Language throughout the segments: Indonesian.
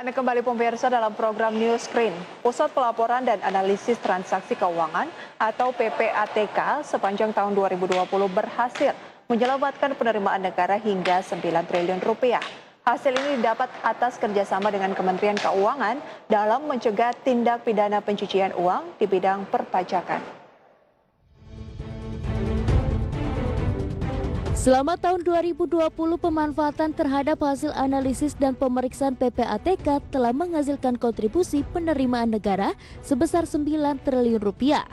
Anda kembali pemirsa dalam program News Screen. Pusat Pelaporan dan Analisis Transaksi Keuangan atau PPATK sepanjang tahun 2020 berhasil menyelamatkan penerimaan negara hingga 9 triliun rupiah. Hasil ini didapat atas kerjasama dengan Kementerian Keuangan dalam mencegah tindak pidana pencucian uang di bidang perpajakan. Selama tahun 2020, pemanfaatan terhadap hasil analisis dan pemeriksaan PPATK telah menghasilkan kontribusi penerimaan negara sebesar 9 triliun rupiah.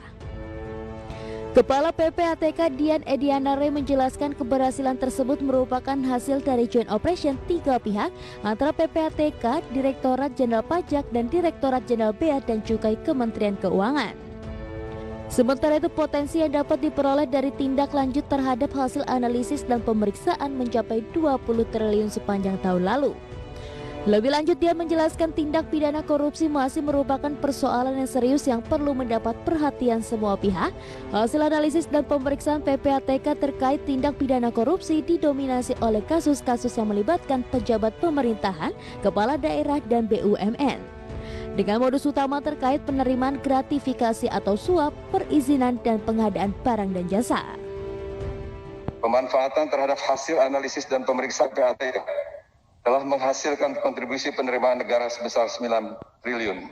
Kepala PPATK Dian Edianare menjelaskan keberhasilan tersebut merupakan hasil dari joint operation 3 pihak antara PPATK, Direktorat Jenderal Pajak, dan Direktorat Jenderal Bea dan Cukai Kementerian Keuangan. Sementara itu potensi yang dapat diperoleh dari tindak lanjut terhadap hasil analisis dan pemeriksaan mencapai 20 triliun sepanjang tahun lalu. Lebih lanjut dia menjelaskan tindak pidana korupsi masih merupakan persoalan yang serius yang perlu mendapat perhatian semua pihak. Hasil analisis dan pemeriksaan PPATK terkait tindak pidana korupsi didominasi oleh kasus-kasus yang melibatkan pejabat pemerintahan, kepala daerah, dan BUMN. Dengan modus utama terkait penerimaan gratifikasi atau suap, perizinan, dan pengadaan barang dan jasa. Pemanfaatan terhadap hasil analisis dan pemeriksaan PPATK telah menghasilkan kontribusi penerimaan negara sebesar 9 triliun.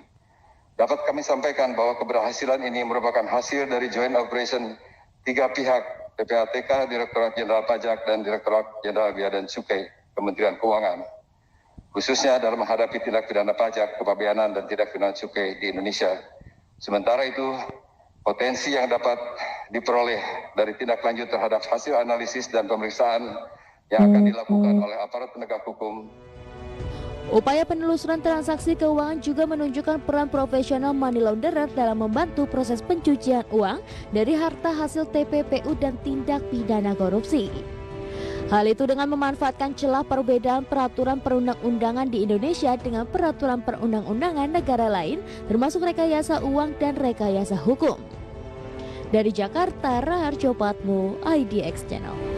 Dapat kami sampaikan bahwa keberhasilan ini merupakan hasil dari joint operation 3 pihak, PPATK, Direktorat Jenderal Pajak, dan Direktorat Jenderal Bea dan Cukai Kementerian Keuangan, khususnya dalam menghadapi tindak pidana pajak, kepabeanan, dan tindak pidana cukai di Indonesia. Sementara itu, potensi yang dapat diperoleh dari tindak lanjut terhadap hasil analisis dan pemeriksaan yang akan dilakukan oleh aparat penegak hukum. Upaya penelusuran transaksi keuangan juga menunjukkan peran profesional money launderer dalam membantu proses pencucian uang dari harta hasil TPPU dan tindak pidana korupsi. Hal itu dengan memanfaatkan celah perbedaan peraturan perundang-undangan di Indonesia dengan peraturan perundang-undangan negara lain, termasuk rekayasa uang dan rekayasa hukum. Dari Jakarta, Raharjo Patmo, IDX Channel.